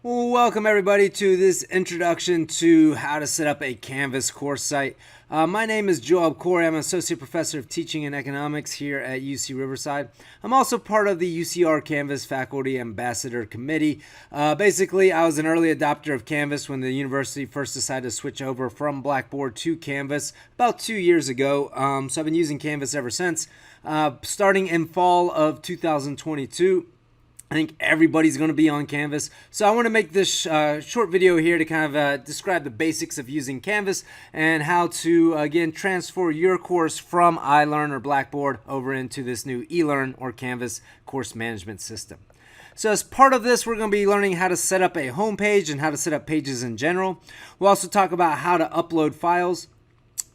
Welcome everybody to this introduction to how to set up a Canvas course site. My name is Joel Corey. I'm an Associate Professor of Teaching and Economics here at UC Riverside. I'm also part of the UCR Canvas Faculty Ambassador Committee. Basically, I was an early adopter of Canvas when the university first decided to switch over from Blackboard to Canvas about 2 years ago. So I've been using Canvas ever since. Starting in fall of 2022. I think everybody's going to be on Canvas. So I want to make this short video here to kind of describe the basics of using Canvas and how to, again, transfer your course from iLearn or Blackboard over into this new eLearn or Canvas course management system. So as part of this, we're going to be learning how to set up a home page and how to set up pages in general. We'll also talk about how to upload files,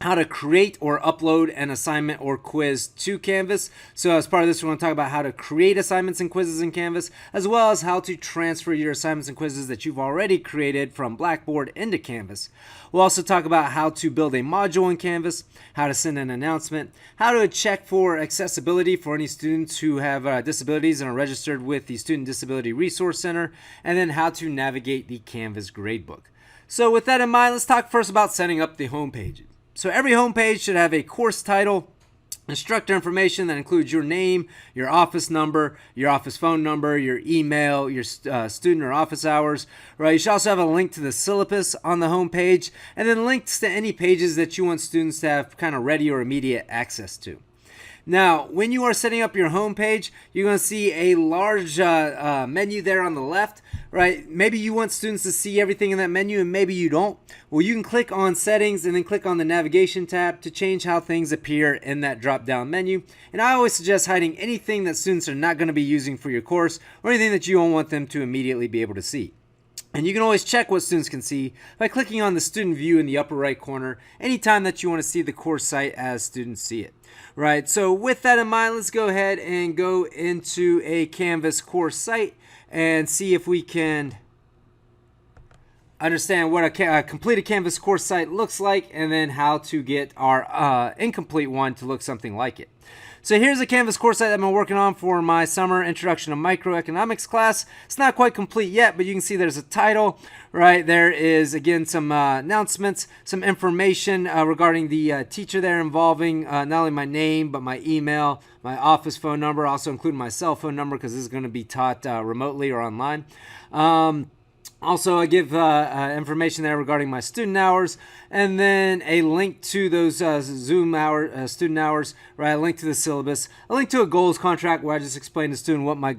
how to create or upload an assignment or quiz to Canvas. So as part of this, we're going to talk about how to create assignments and quizzes in Canvas, as well as how to transfer your assignments and quizzes that you've already created from Blackboard into Canvas. We'll also talk about how to build a module in Canvas, how to send an announcement, how to check for accessibility for any students who have disabilities and are registered with the Student Disability Resource Center, and then how to navigate the Canvas Gradebook. So with that in mind, let's talk first about setting up the home page. So every homepage should have a course title, instructor information that includes your name, your office number, your office phone number, your email, your student or office hours, right? You should also have a link to the syllabus on the homepage, and then links to any pages that you want students to have kind of ready or immediate access to. Now, when you are setting up your home page, you're going to see a large menu there on the left, right? Maybe you want students to see everything in that menu and maybe you don't. Well, you can click on settings and then click on the navigation tab to change how things appear in that drop-down menu. And I always suggest hiding anything that students are not going to be using for your course or anything that you don't want them to immediately be able to see. And you can always check what students can see by clicking on the student view in the upper right corner anytime that you want to see the course site as students see it. Right, so with that in mind, let's go ahead and go into a Canvas course site and see if we can understand what a completed Canvas course site looks like and then how to get our incomplete one to look something like it. So here's a Canvas course site that I've been working on for my summer Introduction to Microeconomics class. It's not quite complete yet, but you can see there's a title, right? There is, again, some announcements, some information regarding the teacher there involving not only my name, but my email, my office phone number, also including my cell phone number because this is going to be taught remotely or online. Also, I give information there regarding my student hours, and then a link to those Zoom student hours, right? A link to the syllabus, a link to a goals contract where I just explain to the student what my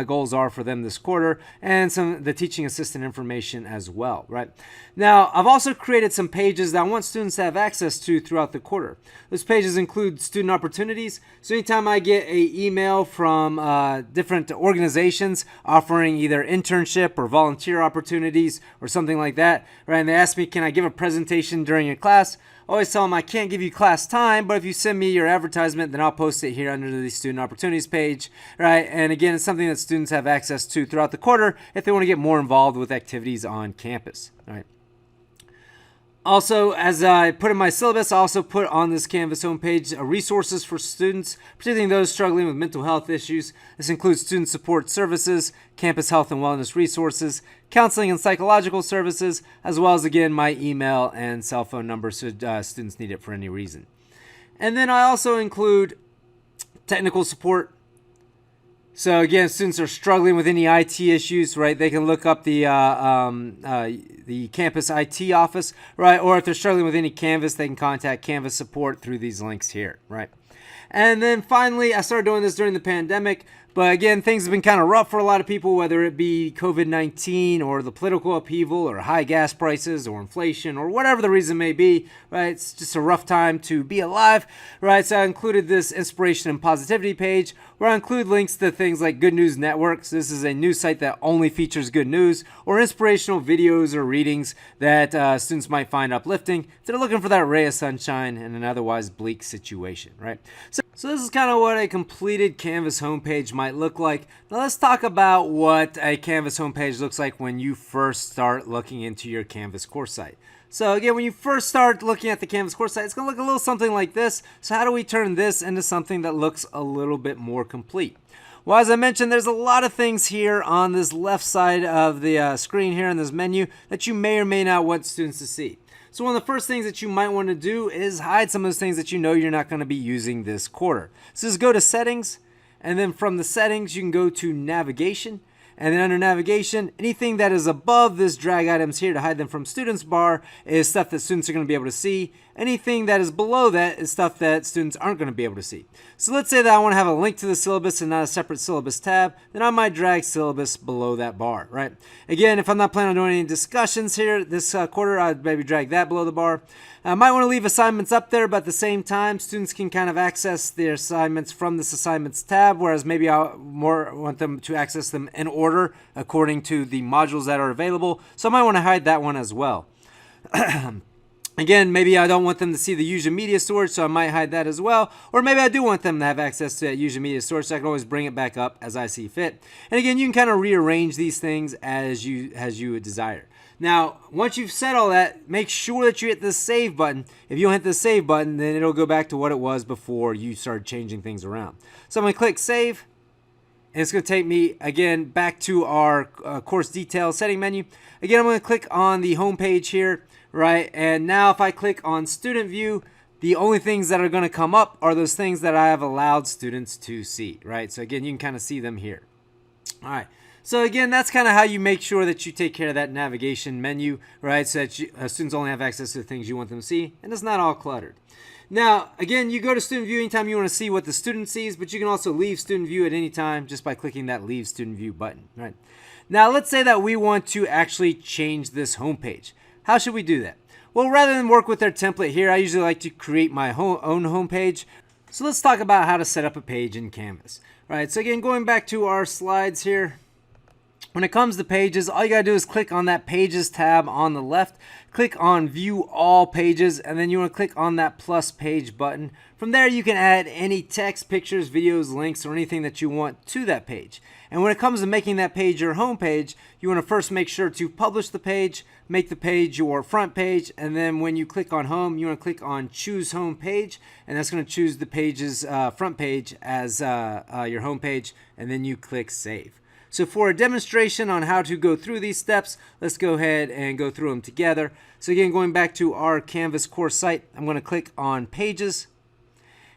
goals are for them this quarter, and the teaching assistant information as well, right? Now, I've also created some pages that I want students to have access to throughout the quarter. Those pages include student opportunities. So anytime I get an email from different organizations offering either internship or volunteer opportunities or something like that, right? And they ask me, can I give a presentation during a class? I always tell them I can't give you class time, but if you send me your advertisement, then I'll post it here under the student opportunities page, right? And again, it's something that students have access to throughout the quarter if they want to get more involved with activities on campus, right? Also, as I put in my syllabus, I also put on this Canvas homepage resources for students, particularly those struggling with mental health issues. This includes student support services, campus health and wellness resources, counseling and psychological services, as well as, again, my email and cell phone number should students need it for any reason. And then I also include technical support. So again, students are struggling with any IT issues, right? They can look up the campus IT office, right? Or if they're struggling with any Canvas, they can contact Canvas support through these links here, right? And then finally, I started doing this during the pandemic, but again, things have been kind of rough for a lot of people, whether it be COVID-19 or the political upheaval or high gas prices or inflation or whatever the reason may be, right? It's just a rough time to be alive, right? So I included this inspiration and positivity page where I include links to things like Good News Networks. This is a news site that only features good news or inspirational videos or readings that students might find uplifting. They're looking for that ray of sunshine in an otherwise bleak situation, right? So this is kind of what a completed Canvas homepage might look like. Now let's talk about what a Canvas homepage looks like when you first start looking into your Canvas course site. So again, when you first start looking at the Canvas course site, it's going to look a little something like this. So how do we turn this into something that looks a little bit more complete? Well, as I mentioned, there's a lot of things here on this left side of the screen here in this menu that you may or may not want students to see. So one of the first things that you might want to do is hide some of those things that you know you're not going to be using this quarter. So just go to settings, and then from the settings you can go to navigation. And then under navigation, anything that is above this drag items here to hide them from students bar is stuff that students are going to be able to see. Anything that is below that is stuff that students aren't going to be able to see. So let's say that I want to have a link to the syllabus and not a separate syllabus tab, then I might drag syllabus below that bar, right? Again, if I'm not planning on doing any discussions here this quarter, I'd maybe drag that below the bar. I might want to leave assignments up there, but at the same time, students can kind of access their assignments from this assignments tab, whereas maybe I more want them to access them in order according to the modules that are available. So I might want to hide that one as well. Again, maybe I don't want them to see the Use Your Media storage, so I might hide that as well. Or maybe I do want them to have access to that Use Your Media storage, so I can always bring it back up as I see fit. And again, you can kind of rearrange these things as you would desire. Now, once you've said all that, make sure that you hit the save button. If you don't hit the save button, then it'll go back to what it was before you started changing things around. So I'm going to click save. And it's going to take me, again, back to our course details setting menu. Again, I'm going to click on the home page here, right? And now if I click on student view, the only things that are going to come up are those things that I have allowed students to see, right? So again, you can kind of see them here. All right. So again, that's kind of how you make sure that you take care of that navigation menu, right? So that students only have access to the things you want them to see, and it's not all cluttered. Now, again, you go to student view anytime you want to see what the student sees, but you can also leave student view at any time just by clicking that leave student view button, right? Now, let's say that we want to actually change this home page. How should we do that? Well, rather than work with their template here, I usually like to create my own home page. So let's talk about how to set up a page in Canvas, right? So again, going back to our slides here, when it comes to pages, all you gotta do is click on that Pages tab on the left, click on View All Pages, and then you wanna click on that plus page button. From there, you can add any text, pictures, videos, links, or anything that you want to that page. And when it comes to making that page your home page, you wanna first make sure to publish the page, make the page your front page, and then when you click on Home, you wanna click on Choose Home Page, and that's gonna choose the page's front page as your home page, and then you click Save. So for a demonstration on how to go through these steps, let's go ahead and go through them together. So again, going back to our Canvas course site, I'm going to click on Pages,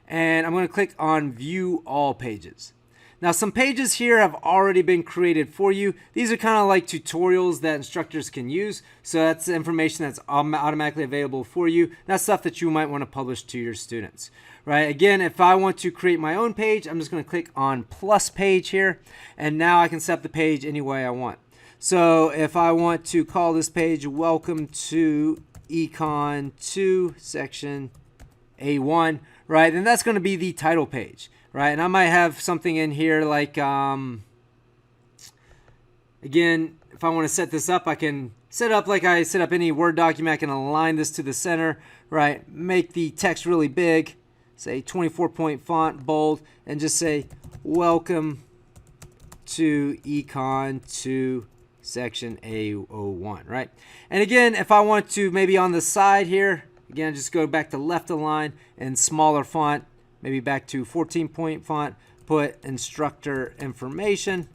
and I'm going to click on View All Pages. Now, some pages here have already been created for you. These are kind of like tutorials that instructors can use. So that's information that's automatically available for you. That's stuff that you might want to publish to your students, right? Again, if I want to create my own page, I'm just going to click on plus page here. And now I can set up the page any way I want. So if I want to call this page Welcome to Econ 2 Section A1, right? Then that's going to be the title page. Right, and I might have something in here like, again, if I want to set this up, I can set up like I set up any Word document. I can align this to the center, right? Make the text really big, say 24-point font, bold, and just say, Welcome to Econ 2 Section A01, right? And again, if I want to maybe on the side here, again, just go back to left align and smaller font, maybe back to 14-point font, put instructor information.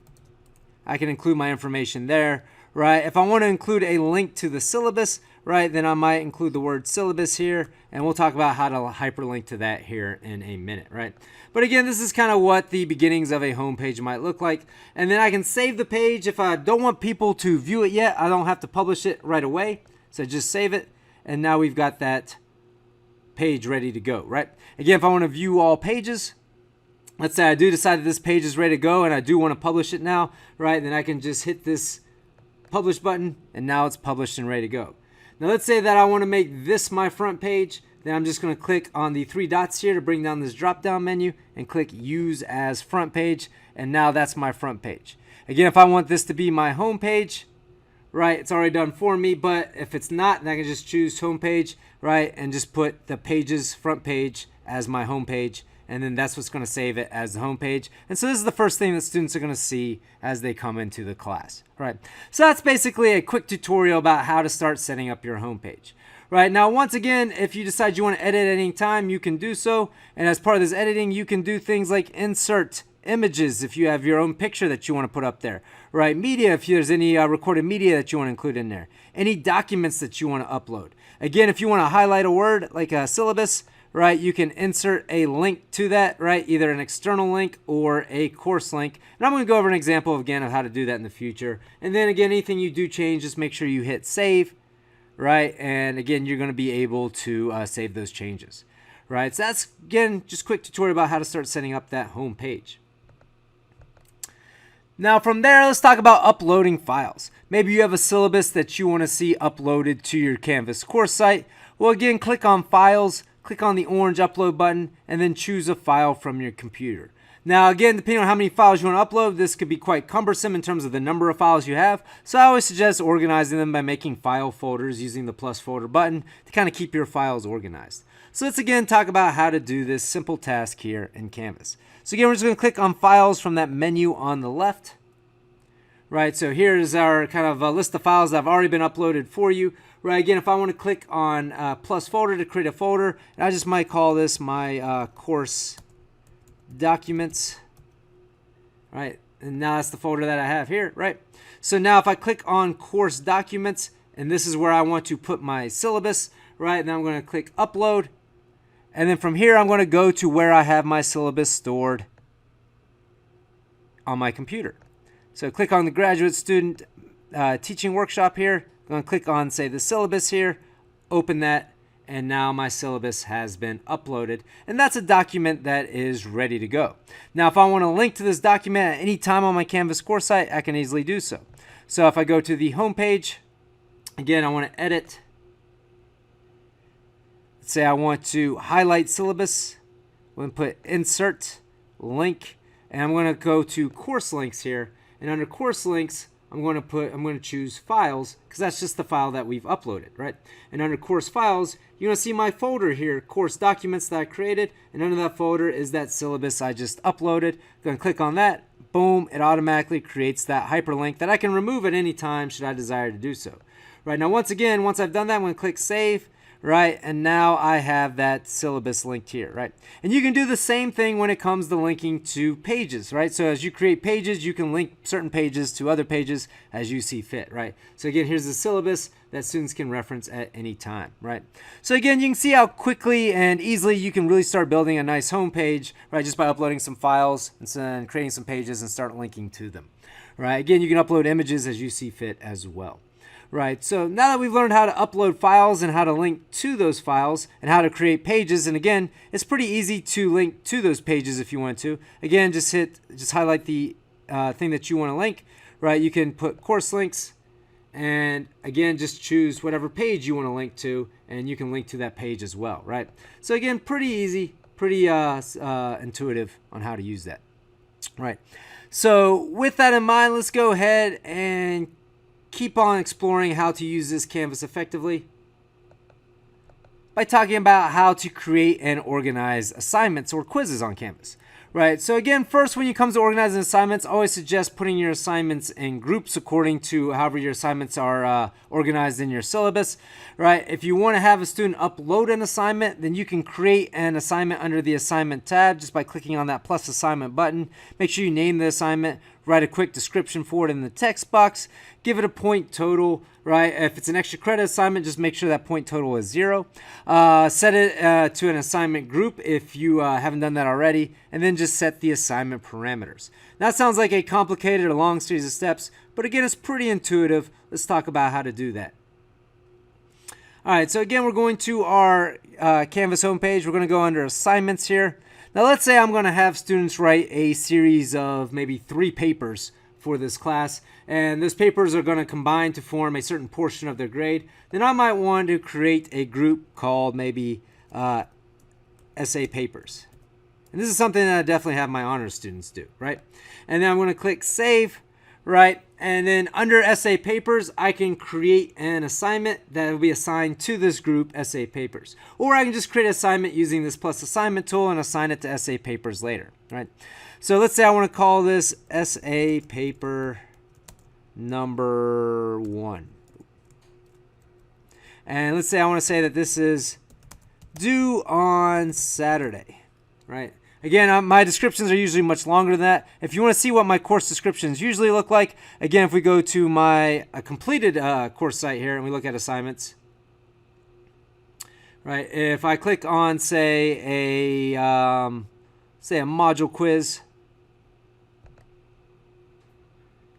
I can include my information there, right? If I want to include a link to the syllabus, right, then I might include the word syllabus here, and we'll talk about how to hyperlink to that here in a minute, right? But again, this is kind of what the beginnings of a home page might look like. And then I can save the page. If I don't want people to view it yet, I don't have to publish it right away. So just save it, and now we've got that page ready to go, right? Again, if I want to view all pages, let's say I do decide that this page is ready to go and I do want to publish it now, right? Then I can just hit this publish button and now it's published and ready to go. Now let's say that I want to make this my front page. Then I'm just going to click on the three dots here to bring down this drop down menu and click use as front page. And now that's my front page. Again, if I want this to be my home page, right, it's already done for me, but if it's not, then I can just choose home page, right, and just put the page's front page as my home page, and then that's what's going to save it as the home page. And so this is the first thing that students are going to see as they come into the class, right? So that's basically a quick tutorial about how to start setting up your home page. Right, now once again, if you decide you want to edit at any time, you can do so, and as part of this editing, you can do things like insert Images, if you have your own picture that you want to put up there, right? Media, if there's any recorded media that you want to include in there. Any documents that you want to upload. Again, if you want to highlight a word like a syllabus, right, you can insert a link to that, right? Either an external link or a course link. And I'm going to go over an example again of how to do that in the future. And then again, anything you do change, just make sure you hit save, right? And again, you're going to be able to save those changes, right? So that's, again, just a quick tutorial about how to start setting up that home page. Now from there, let's talk about uploading files. Maybe you have a syllabus that you want to see uploaded to your Canvas course site. Well, again, click on Files, click on the orange upload button, and then choose a file from your computer. Now again, depending on how many files you want to upload, this could be quite cumbersome in terms of the number of files you have. So I always suggest organizing them by making file folders using the plus folder button to kind of keep your files organized. So let's again talk about how to do this simple task here in Canvas. So again, we're just going to click on Files from that menu on the left. Right, so here's our kind of list of files that have already been uploaded for you. Right, again, if I want to click on plus folder to create a folder, and I just might call this my course documents. Right, and now that's the folder that I have here. Right, so now if I click on course documents, and this is where I want to put my syllabus. Right, now I'm going to click upload. And then from here, I'm going to go to where I have my syllabus stored on my computer. So click on the graduate student teaching workshop here. I'm going to click on, say, the syllabus here, open that, and now my syllabus has been uploaded. And that's a document that is ready to go. Now, if I want to link to this document at any time on my Canvas course site, I can easily do so. So if I go to the home page, again, I want to edit. Say I want to highlight syllabus. I'm going to put insert link, and I'm going to go to course links here. And under course links, I'm going to choose files, because that's just the file that we've uploaded, right? And under course files, you're going to see my folder here, course documents that I created, and under that folder is that syllabus I just uploaded. I'm going to click on that. Boom, it automatically creates that hyperlink that I can remove at any time should I desire to do so. Right, now once I've done that, I'm going to click save. Right, and now I have that syllabus linked here, right? And you can do the same thing when it comes to linking to pages, right? So as you create pages, you can link certain pages to other pages as you see fit, right? So again, here's the syllabus that students can reference at any time, right? So again, you can see how quickly and easily you can really start building a nice home page, right? Just by uploading some files and then creating some pages and start linking to them, right? Again, you can upload images as you see fit as well. Right, so now that we've learned how to upload files and how to link to those files and how to create pages, and again, it's pretty easy to link to those pages if you want to. Again, just highlight the thing that you want to link, right? You can put course links, and again, just choose whatever page you want to link to, and you can link to that page as well, right? So again, pretty easy, pretty intuitive on how to use that, right? So with that in mind, let's go ahead and keep on exploring how to use this Canvas effectively by talking about how to create and organize assignments or quizzes on Canvas. Right, so again, first when it comes to organizing assignments, I always suggest putting your assignments in groups according to however your assignments are organized in your syllabus. Right, if you want to have a student upload an assignment, then you can create an assignment under the assignment tab just by clicking on that plus assignment button. Make sure you name the assignment, write a quick description for it in the text box, give it a point total. Right, if it's an extra credit assignment, just make sure that point total is 0. Set it to an assignment group if you haven't done that already, and then just set the assignment parameters. Now, that sounds like a complicated or long series of steps, but again, it's pretty intuitive. Let's talk about how to do that. All right, so again, we're going to our Canvas homepage. We're going to go under assignments here. Now, let's say I'm going to have students write a series of maybe 3 papers for this class, and those papers are going to combine to form a certain portion of their grade. Then I might want to create a group called maybe essay papers. And this is something that I definitely have my honors students do, right? And then I'm going to click save, right? And then under essay papers, I can create an assignment that will be assigned to this group, essay papers. Or I can just create an assignment using this plus assignment tool and assign it to essay papers later, right? So let's say I want to call this essay paper number 1. And let's say I want to say that this is due on Saturday, right? Again, my descriptions are usually much longer than that. If you want to see what my course descriptions usually look like, again, if we go to my completed course site here and we look at assignments, right? If I click on, say a module quiz,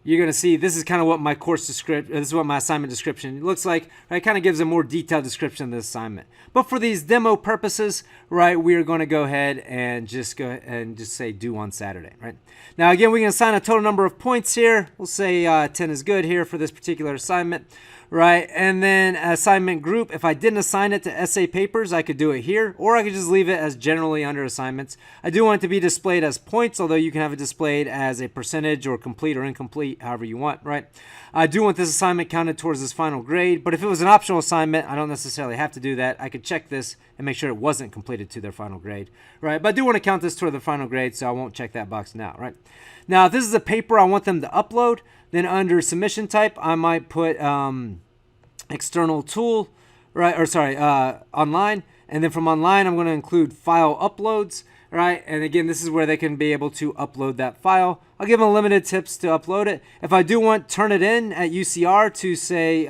you're going to see this is kind of what my course description, this is what my assignment description looks like. Right? It kind of gives a more detailed description of the assignment. But for these demo purposes, right, we are going to go ahead and just say due on Saturday, right? Now, again, we can assign a total number of points here. We'll say 10 is good here for this particular assignment, right? And then assignment group, if I didn't assign it to essay papers, I could do it here, or I could just leave it as generally under assignments. I do want it to be displayed as points, although you can have it displayed as a percentage or complete or incomplete, however you want, right? I do want this assignment counted towards this final grade, but if it was an optional assignment, I don't necessarily have to do that. I could check this and make sure it wasn't completed to their final grade, right? But I do want to count this toward the final grade, so I won't check that box now, right? Now, if this is a paper I want them to upload, then under submission type, I might put external tool, right? Or sorry, online. And then from online, I'm going to include file uploads, right? And again, this is where they can be able to upload that file. I'll give them limited tips to upload it. If I do want Turnitin at UCR to say,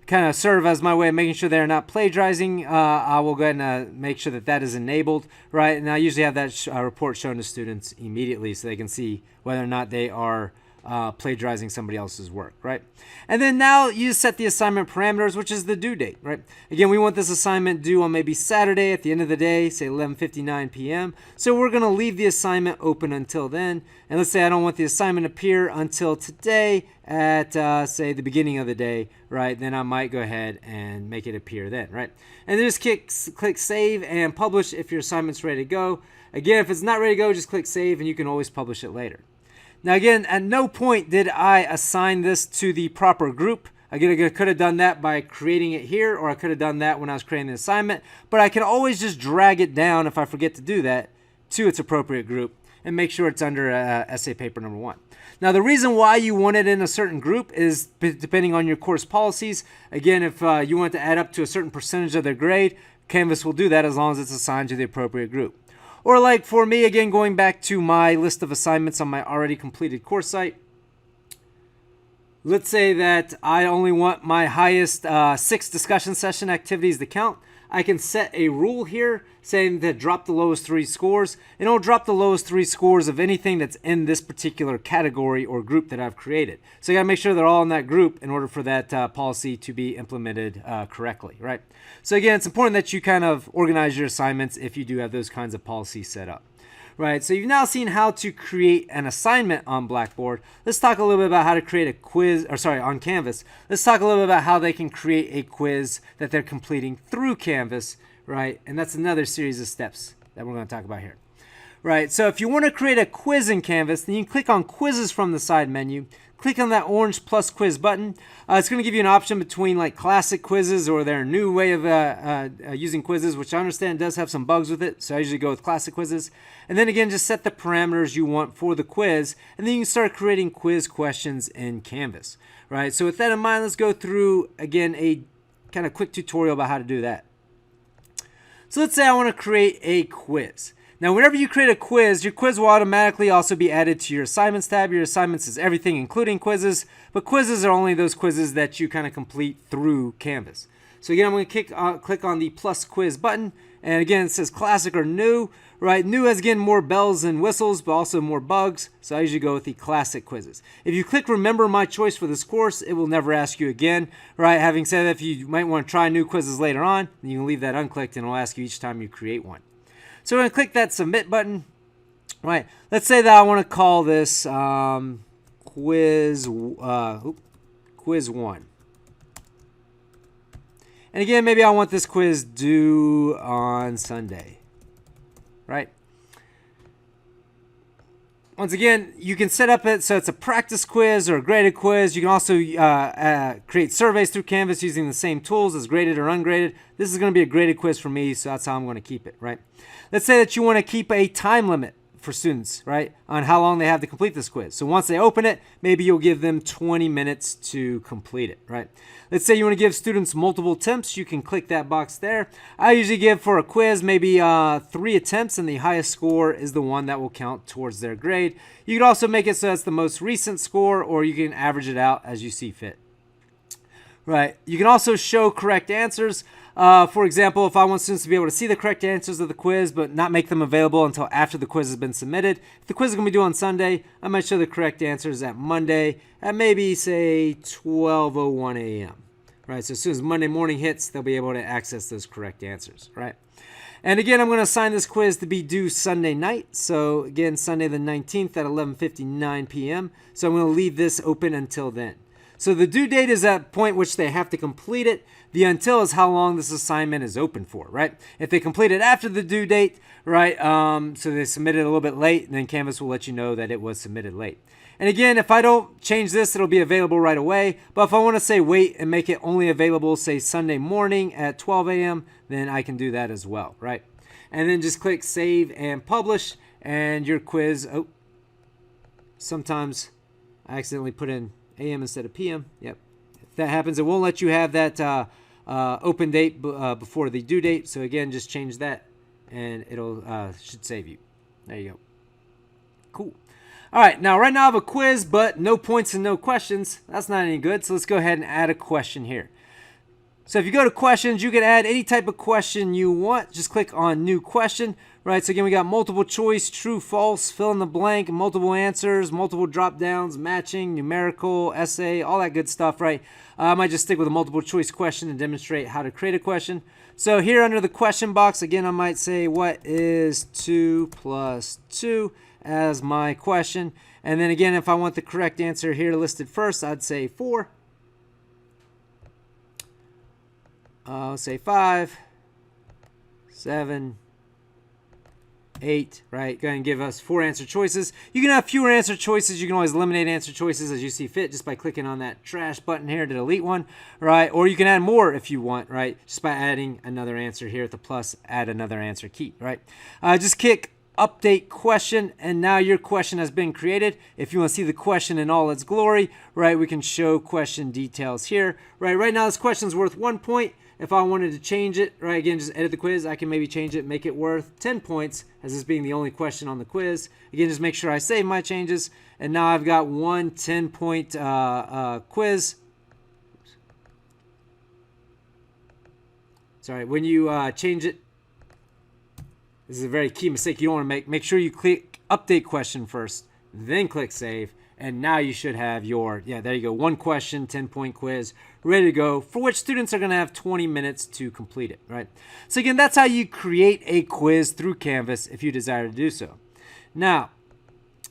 kind of serve as my way of making sure they're not plagiarizing, I will go ahead and make sure that that is enabled, right? And I usually have that report shown to students immediately so they can see whether or not they are plagiarizing somebody else's work, right? And then now you set the assignment parameters, which is the due date, right? Again, we want this assignment due on maybe Saturday at the end of the day, say 11:59 p.m. So we're going to leave the assignment open until then. And let's say I don't want the assignment to appear until today at, say, the beginning of the day, right? Then I might go ahead and make it appear then, right? And then just click Save and Publish if your assignment's ready to go. Again, if it's not ready to go, just click Save and you can always publish it later. Now, again, at no point did I assign this to the proper group. Again, I could have done that by creating it here, or I could have done that when I was creating the assignment. But I can always just drag it down if I forget to do that to its appropriate group and make sure it's under essay paper number 1. Now, the reason why you want it in a certain group is depending on your course policies. Again, if you want to add up to a certain percentage of their grade, Canvas will do that as long as it's assigned to the appropriate group. Or like for me, again, going back to my list of assignments on my already completed course site, let's say that I only want my highest 6 discussion session activities to count. I can set a rule here saying that drop the lowest 3 scores, and it'll drop the lowest 3 scores of anything that's in this particular category or group that I've created. So you gotta make sure they're all in that group in order for that policy to be implemented correctly, right? So again, it's important that you kind of organize your assignments if you do have those kinds of policies set up. Right, so you've now seen how to create an assignment on Blackboard. Let's talk a little bit about how to create a quiz, or sorry, on Canvas. Let's talk a little bit about how they can create a quiz that they're completing through Canvas, right? And that's another series of steps that we're going to talk about here. Right, so if you want to create a quiz in Canvas, then you can click on Quizzes from the side menu. Click on that orange plus quiz button. It's going to give you an option between like classic quizzes or their new way of using quizzes, which I understand does have some bugs with it. So I usually go with classic quizzes. And then again, just set the parameters you want for the quiz. And then you can start creating quiz questions in Canvas. Right, so with that in mind, let's go through, again, a kind of quick tutorial about how to do that. So let's say I want to create a quiz. Now, whenever you create a quiz, your quiz will automatically also be added to your assignments tab. Your assignments is everything, including quizzes, but quizzes are only those quizzes that you kind of complete through Canvas. So again, I'm going to click on the plus quiz button, and again, it says classic or new, right? New has, again, more bells and whistles, but also more bugs, so I usually go with the classic quizzes. If you click remember my choice for this course, it will never ask you again, right? Having said that, if you might want to try new quizzes later on, then you can leave that unclicked, and it'll ask you each time you create one. So we're going to click that submit button. Right. Let's say that I want to call this quiz 1. And again, maybe I want this quiz due on Sunday. Right. Once again, you can set up it so it's a practice quiz or a graded quiz. You can also create surveys through Canvas using the same tools as graded or ungraded. This is going to be a graded quiz for me, so that's how I'm going to keep it, right? Let's say that you want to keep a time limit for students, right, on how long they have to complete this quiz. So once they open it, maybe you'll give them 20 minutes to complete it, right? Let's say you want to give students multiple attempts. You can click that box there. I usually give for a quiz maybe 3 attempts, and the highest score is the one that will count towards their grade. You could also make it so that's the most recent score, or you can average it out as you see fit. Right. You can also show correct answers. For example, if I want students to be able to see the correct answers of the quiz but not make them available until after the quiz has been submitted. If the quiz is going to be due on Sunday, I might show the correct answers at Monday at maybe, say, 12:01 a.m. Right. So as soon as Monday morning hits, they'll be able to access those correct answers. Right. And again, I'm going to assign this quiz to be due Sunday night. So again, Sunday the 19th at 11:59 p.m. So I'm going to leave this open until then. So the due date is that point which they have to complete it. The until is how long this assignment is open for, right? If they complete it after the due date, right, so they submit it a little bit late, then Canvas will let you know that it was submitted late. And again, if I don't change this, it'll be available right away. But if I want to say wait and make it only available, say Sunday morning at 12 a.m., then I can do that as well, right? And then just click Save and Publish, and your quiz, sometimes I accidentally put in AM instead of PM. Yep. If that happens, it won't let you have that open date before the due date. So again, just change that, and it'll should save you. There you go. Cool. All right. Now, right now I have a quiz, but no points and no questions. That's not any good. So let's go ahead and add a question here. So if you go to questions, you can add any type of question you want. Just click on New Question. Right, so again, we got multiple choice, true, false, fill in the blank, multiple answers, multiple drop downs, matching, numerical, essay, all that good stuff, right? I might just stick with a multiple choice question and demonstrate how to create a question. So here under the question box, again, I might say, what is 2 plus 2 as my question? And then again, if I want the correct answer here listed first, I'd say 4. Let's say 5, 7, 8, right? Go ahead and give us 4 answer choices. You can have fewer answer choices. You can always eliminate answer choices as you see fit just by clicking on that trash button here to delete one, right? Or you can add more if you want, right? Just by adding another answer here at the plus, add another answer key, right? Just click Update Question, and now your question has been created. If you want to see the question in all its glory, right, we can show question details here, right? Right now this question is worth 1 point. If I wanted to change it, right, again, just edit the quiz, I can maybe change it, make it worth 10 points, as this being the only question on the quiz. Again, just make sure I save my changes, and now I've got one 10-point quiz. Sorry, when you change it, this is a very key mistake you don't want to make. Make sure you click Update Question first, then click Save. And now you should have your, there you go, 1 question, 10-point quiz, ready to go, for which students are going to have 20 minutes to complete it, right? So again, that's how you create a quiz through Canvas if you desire to do so. Now,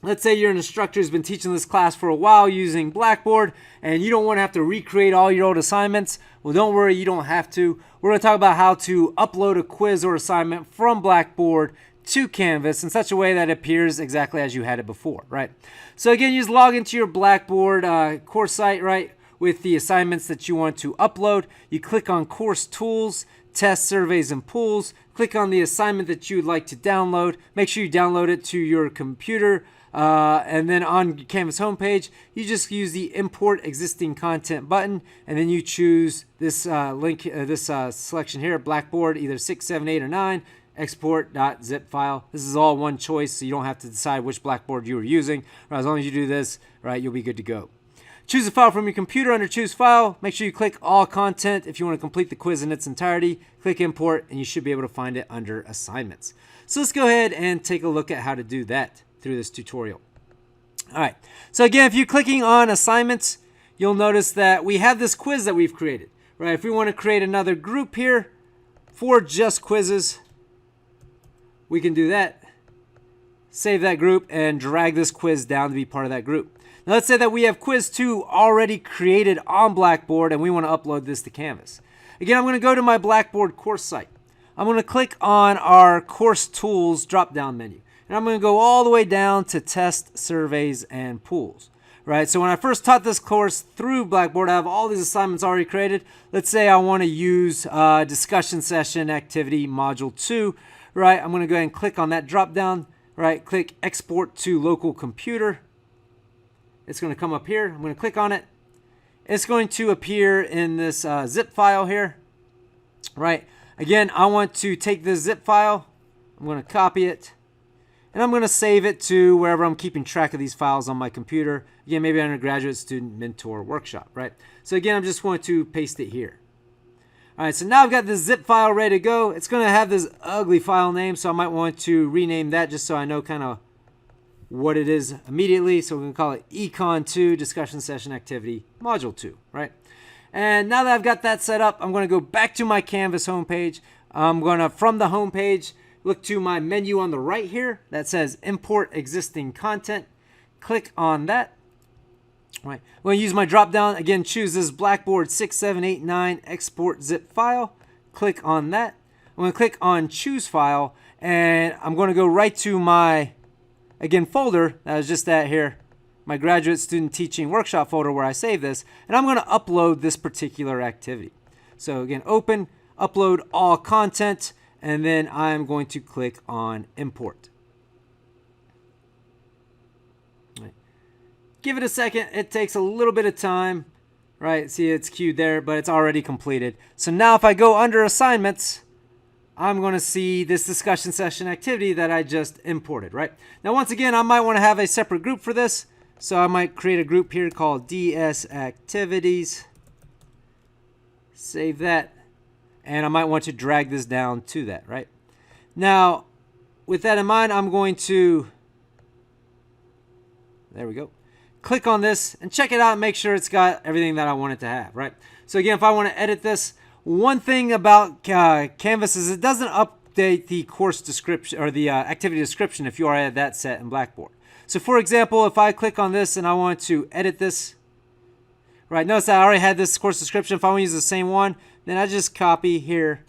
let's say you're an instructor who's been teaching this class for a while using Blackboard, and you don't want to have to recreate all your old assignments. Well, don't worry, you don't have to. We're going to talk about how to upload a quiz or assignment from Blackboard to Canvas in such a way that it appears exactly as you had it before, right? So again, you just log into your Blackboard course site, right, with the assignments that you want to upload. You click on Course Tools, Tests, Surveys, and Pools. Click on the assignment that you would like to download. Make sure you download it to your computer. And then on Canvas homepage, you just use the Import Existing Content button, and then you choose this selection here, Blackboard, either 6, 7, 8, or 9. Export.zip file. This is all one choice, so you don't have to decide which Blackboard you are using. Right, as long as you do this, right, you'll be good to go. Choose a file from your computer under Choose File. Make sure you click All Content if you want to complete the quiz in its entirety. Click Import, and you should be able to find it under Assignments. So let's go ahead and take a look at how to do that through this tutorial. All right, so again, if you're clicking on Assignments, you'll notice that we have this quiz that we've created. Right, if we want to create another group here for just quizzes, we can do that, save that group, and drag this quiz down to be part of that group. Now let's say that we have quiz 2 already created on Blackboard and we want to upload this to Canvas. Again, I'm going to go to my Blackboard course site. I'm going to click on our Course Tools drop-down menu. And I'm going to go all the way down to Test, Surveys, and Pools. Right, so when I first taught this course through Blackboard, I have all these assignments already created. Let's say I want to use Discussion Session Activity Module 2. Right, I'm going to go ahead and click on that drop down, right, click export to local computer. It's going to come up here. I'm going to click on it. It's going to appear in this zip file here, right? Again, I want to take this zip file. I'm going to copy it, and I'm going to save it to wherever I'm keeping track of these files on my computer. Again, maybe under graduate student mentor workshop, right? So again, I'm just going to paste it here. All right, so now I've got this zip file ready to go. It's going to have this ugly file name, so I might want to rename that just so I know kind of what it is immediately. So we're going to call it Econ 2 Discussion Session Activity Module 2, right? And now that I've got that set up, I'm going to go back to my Canvas homepage. I'm going to, from the homepage, look to my menu on the right here that says Import Existing Content. Click on that. All right. I'm going to use my drop down. Again, choose this Blackboard 6789 Export Zip File. Click on that. I'm going to click on Choose File, and I'm going to go right to my folder that was just that here, my graduate student teaching workshop folder where I save this, and I'm going to upload this particular activity. So again, open, upload all content, and then I'm going to click on import. Right. Give it a second. It takes a little bit of time, right? See, it's queued there, but it's already completed. So now if I go under assignments, I'm going to see this discussion session activity that I just imported, right? Now, once again, I might want to have a separate group for this. So I might create a group here called DS Activities. Save that. And I might want to drag this down to that, right? Now, with that in mind, I'm going to, there we go, click on this and check it out and make sure it's got everything that I want it to have, right? So again, if I want to edit this, one thing about Canvas is it doesn't update the course description or the activity description if you already have that set in Blackboard. So for example, if I click on this and I want to edit this, right, notice that I already had this course description. If I want to use the same one, then I just copy here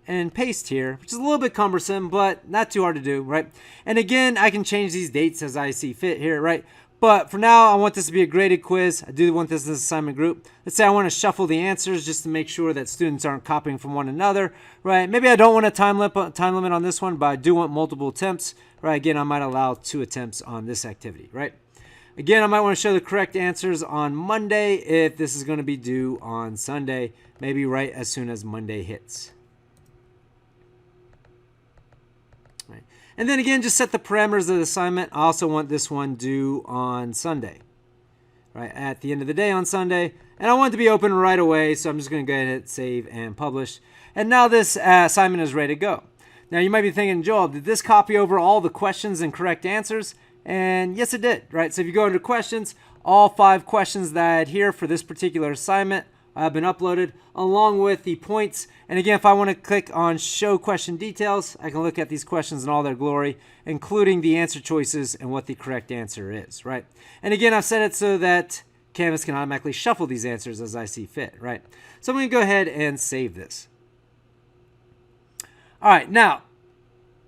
and paste here, which is a little bit cumbersome, but not too hard to do, right? And again, I can change these dates as I see fit here, right? But for now, I want this to be a graded quiz. I do want this as an assignment group. Let's say I want to shuffle the answers just to make sure that students aren't copying from one another, right? Maybe I don't want a time limit on this one, but I do want multiple attempts, right? Again, I might allow 2 attempts on this activity, right? Again, I might want to show the correct answers on Monday if this is going to be due on Sunday, maybe right as soon as Monday hits. Right. And then again, just set the parameters of the assignment. I also want this one due on Sunday, right, at the end of the day on Sunday. And I want it to be open right away, so I'm just going to go ahead and hit save and publish. And now this assignment is ready to go. Now you might be thinking, Joel, did this copy over all the questions and correct answers? And yes, it did, right? So if you go under questions, all 5 questions that I had here for this particular assignment have been uploaded along with the points. And again, if I want to click on show question details, I can look at these questions in all their glory, including the answer choices and what the correct answer is, right? And again, I've set it so that Canvas can automatically shuffle these answers as I see fit, right? So I'm going to go ahead and save this. All right, now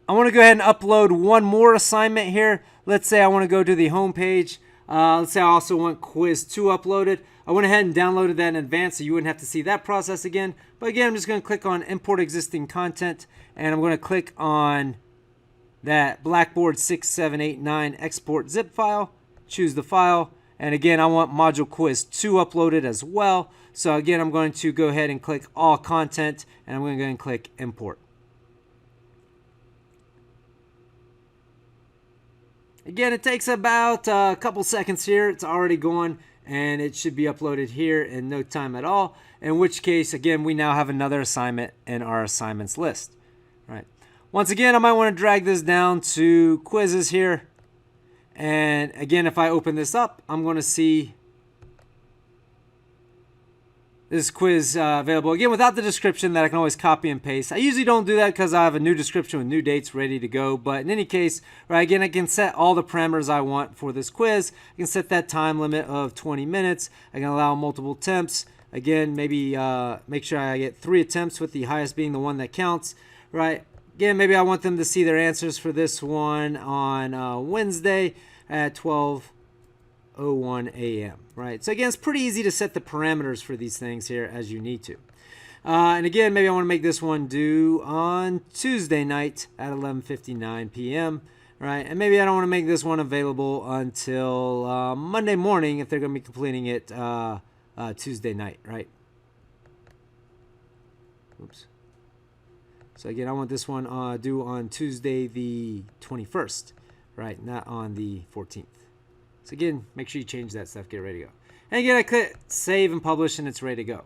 I want to go ahead and upload one more assignment here. Let's say I want to go to the home page. Let's say I also want quiz 2 uploaded. I went ahead and downloaded that in advance so you wouldn't have to see that process again. But again, I'm just going to click on import existing content, and I'm going to click on that Blackboard 6789 export zip file, choose the file, and again, I want module quiz 2 uploaded as well. So again, I'm going to go ahead and click all content, and I'm going to go ahead and click import. Again, it takes about a couple seconds here. It's already going, and it should be uploaded here in no time at all, in which case, again, we now have another assignment in our assignments list. Right. Once again, I might want to drag this down to quizzes here. And again, if I open this up, I'm going to see this quiz available. Again, without the description that I can always copy and paste. I usually don't do that because I have a new description with new dates ready to go. But in any case, right, again, I can set all the parameters I want for this quiz. I can set that time limit of 20 minutes. I can allow multiple attempts. Again, maybe make sure I get 3 attempts with the highest being the one that counts. Right. Again, maybe I want them to see their answers for this one on Wednesday at 12:01 a.m. Right. So again, it's pretty easy to set the parameters for these things here as you need to. And again, maybe I want to make this one due on Tuesday night at 11:59 p.m. Right, and maybe I don't want to make this one available until Monday morning if they're going to be completing it Tuesday night, right? Oops. So again, I want this one due on Tuesday the 21st, right? Not on the 14th. So again, make sure you change that stuff, get ready to go. And again, I click save and publish, and it's ready to go.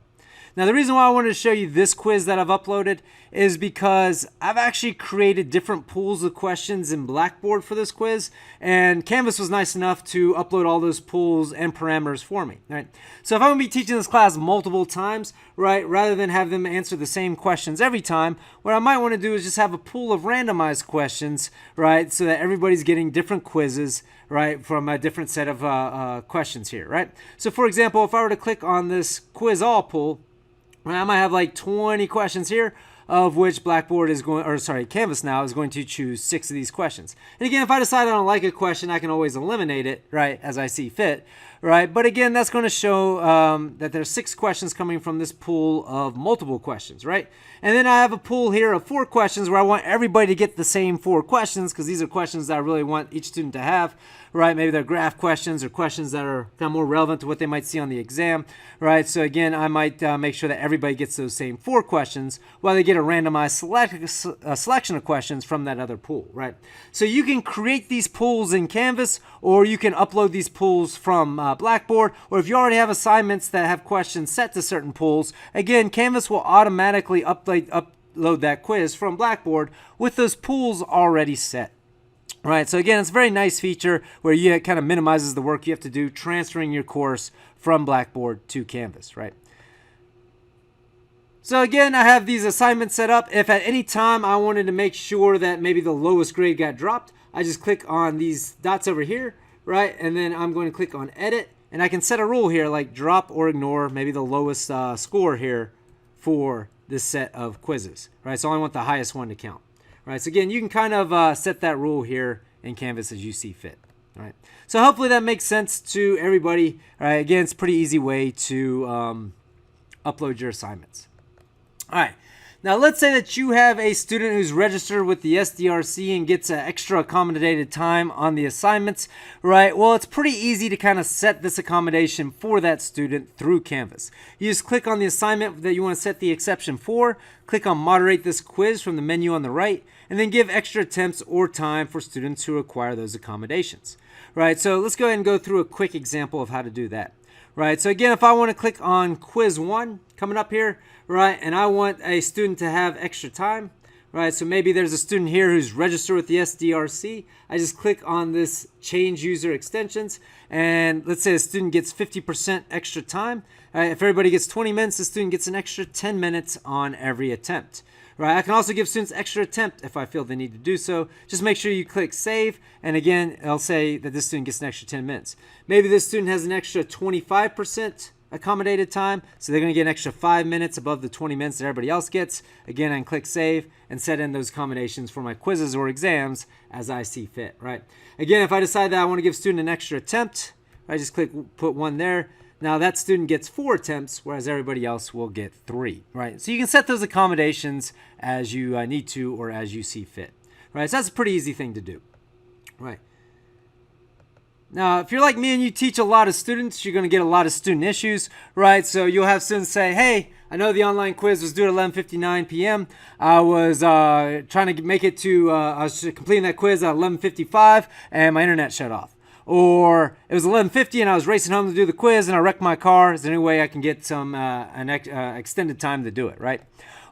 Now, the reason why I wanted to show you this quiz that I've uploaded is because I've actually created different pools of questions in Blackboard for this quiz, and Canvas was nice enough to upload all those pools and parameters for me, right? So if I'm going to be teaching this class multiple times, right, rather than have them answer the same questions every time, what I might want to do is just have a pool of randomized questions, right, so that everybody's getting different quizzes, right, from a different set of questions here, right? So for example, if I were to click on this quiz all pool, I might have like 20 questions here, of which Blackboard is going, or sorry, Canvas now is going to choose 6 of these questions. And again, if I decide I don't like a question, I can always eliminate it, right, as I see fit, right? But again, that's going to show that there's 6 questions coming from this pool of multiple questions, right? And then I have a pool here of 4 questions where I want everybody to get the same 4 questions, because these are questions that I really want each student to have, right? Maybe they're graph questions or questions that are kind of more relevant to what they might see on the exam, right? So again, I might make sure that everybody gets those same 4 questions while they get a randomized selection of questions from that other pool, right? So you can create these pools in Canvas, or you can upload these pools from Blackboard, or if you already have assignments that have questions set to certain pools, again, Canvas will automatically upload that quiz from Blackboard with those pools already set. Right, so again, it's a very nice feature where you kind of minimizes the work you have to do transferring your course from Blackboard to Canvas, right? So again, I have these assignments set up. If at any time I wanted to make sure that maybe the lowest grade got dropped, I just click on these dots over here, right? And then I'm going to click on edit, and I can set a rule here like drop or ignore maybe the lowest score here for this set of quizzes, right? So I only want the highest one to count. Right, so again, you can kind of set that rule here in Canvas as you see fit. All right, so hopefully that makes sense to everybody. All right, again, it's a pretty easy way to upload your assignments. All right, now let's say that you have a student who's registered with the SDRC and gets an extra accommodated time on the assignments, right? Well, it's pretty easy to kind of set this accommodation for that student through Canvas. You just click on the assignment that you want to set the exception for, click on moderate this quiz from the menu on the right, and then give extra attempts or time for students who require those accommodations, right? So let's go ahead and go through a quick example of how to do that. Right, so again, if I want to click on quiz 1 coming up here, right, and I want a student to have extra time, right, so maybe there's a student here who's registered with the SDRC. I just click on this change user extensions, and let's say a student gets 50% extra time. Right, if everybody gets 20 minutes, the student gets an extra 10 minutes on every attempt. Right, I can also give students extra attempt if I feel they need to do so. Just make sure you click save, and again, it'll say that this student gets an extra 10 minutes. Maybe this student has an extra 25% accommodated time, so they're going to get an extra 5 minutes above the 20 minutes that everybody else gets. Again, I can click save and set in those accommodations for my quizzes or exams as I see fit. Right. Again, if I decide that I want to give student an extra attempt, I just click put 1 there. Now that student gets 4 attempts, whereas everybody else will get 3, right? So you can set those accommodations as you need to or as you see fit, right? So that's a pretty easy thing to do, right? Now, if you're like me and you teach a lot of students, you're going to get a lot of student issues, right? So you'll have students say, hey, I know the online quiz was due at 11:59 p.m. I was trying to make it to, I was completing that quiz at 11:55 and my internet shut off. Or it was 11:50 and I was racing home to do the quiz and I wrecked my car. Is there any way I can get some extended time to do it, right?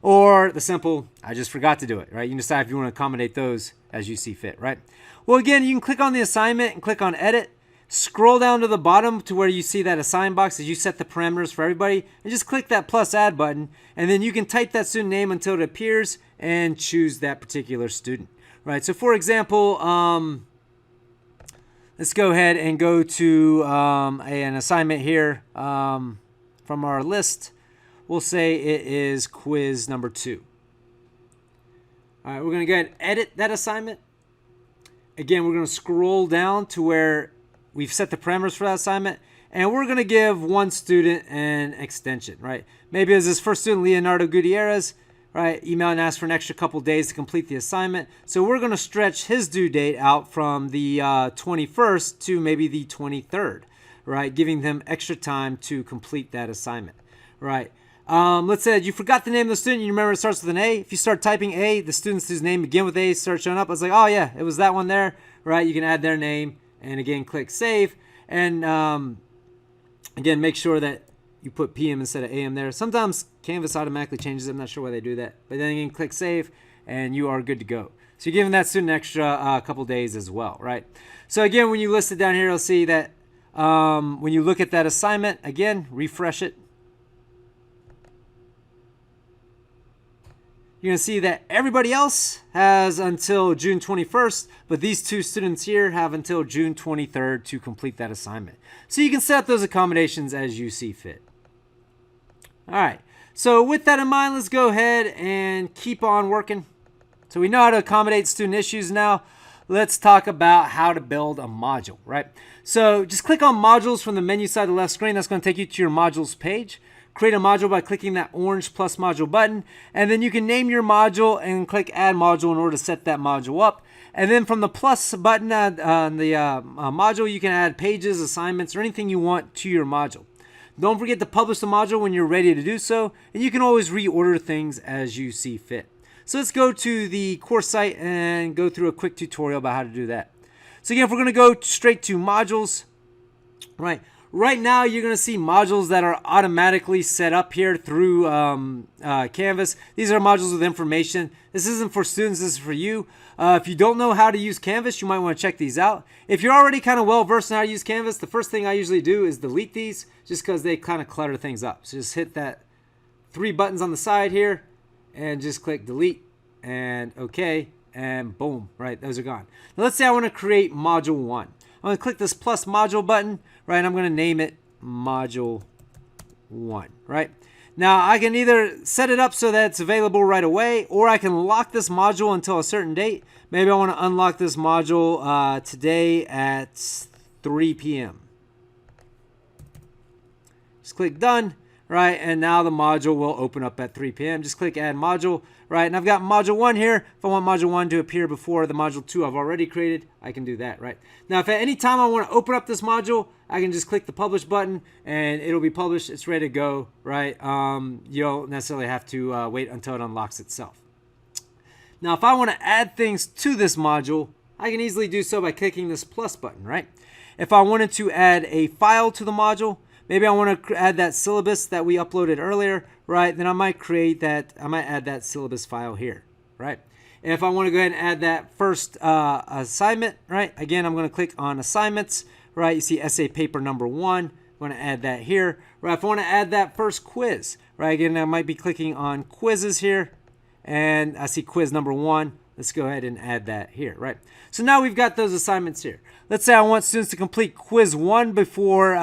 Or the simple, I just forgot to do it, right? You can decide if you want to accommodate those as you see fit, right? Well, again, you can click on the assignment and click on edit. Scroll down to the bottom to where you see that assign box as you set the parameters for everybody, and just click that plus add button, and then you can type that student name until it appears and choose that particular student, right? So for example, let's go ahead and go to an assignment here from our list. We'll say it is quiz number 2. All right, we're going to go ahead and edit that assignment. Again, we're going to scroll down to where we've set the parameters for that assignment. and we're going to give one student an extension, right? Maybe as this first student, Leonardo Gutierrez, right? Email and ask for an extra couple days to complete the assignment. So we're going to stretch his due date out from the 21st to maybe the 23rd, right? Giving them extra time to complete that assignment, right? Let's say you forgot the name of the student. You remember it starts with an A. If you start typing A, the students whose name begin with A start showing up. I was like, oh yeah, it was that one there, right? You can add their name and again, click save. And again, make sure that you put PM instead of AM there. Sometimes Canvas automatically changes it. I'm not sure why they do that. But then again, click save and you are good to go. So you're giving that student an extra couple days as well, right? So again, when you list it down here, you'll see that when you look at that assignment, again, refresh it. You're going to see that everybody else has until June 21st, but these two students here have until June 23rd to complete that assignment. So you can set those accommodations as you see fit. All right, so with that in mind, let's go ahead and keep on working. So we know how to accommodate student issues now. Let's talk about how to build a module, right? So just click on modules from the menu side of the left screen. That's going to take you to your modules page. Create a module by clicking that orange plus module button, and then you can name your module and click add module in order to set that module up. And then from the plus button on the module, you can add pages, assignments, or anything you want to your module. Don't forget to publish the module when you're ready to do so, and you can always reorder things as you see fit. So let's go to the course site and go through a quick tutorial about how to do that. So again, if we're going to go straight to modules, right? Right now, you're going to see modules that are automatically set up here through Canvas. These are modules with information. This isn't for students, this is for you. If you don't know how to use Canvas, you might want to check these out. If you're already kind of well-versed in how to use Canvas, the first thing I usually do is delete these just because they kind of clutter things up. So just hit that 3 buttons on the side here and just click delete and OK, and boom, right, those are gone. Now let's say I want to create module 1. I'm going to click this plus module button, right? I'm going to name it module 1, right? Now I can either set it up so that it's available right away, or I can lock this module until a certain date. Maybe I want to unlock this module today at 3 p.m. Just click done, right? And now the module will open up at 3 p.m. Just click add module, right? And I've got module 1 here. If I want module 1 to appear before the module 2 I've already created, I can do that, right? Now, if at any time I want to open up this module, I can just click the publish button and it'll be published. It's ready to go, right? You don't necessarily have to wait until it unlocks itself. Now, if I want to add things to this module, I can easily do so by clicking this plus button, right? If I wanted to add a file to the module, maybe I want to add that syllabus that we uploaded earlier, right? Then I might add that syllabus file here, right? And if I want to go ahead and add that first assignment, right? Again, I'm going to click on assignments, right? You see essay paper number 1. I'm going to add that here, right? If I want to add that first quiz, right? Again, I might be clicking on quizzes here, and I see quiz number 1. Let's go ahead and add that here, right? So now we've got those assignments here. Let's say I want students to complete quiz 1 before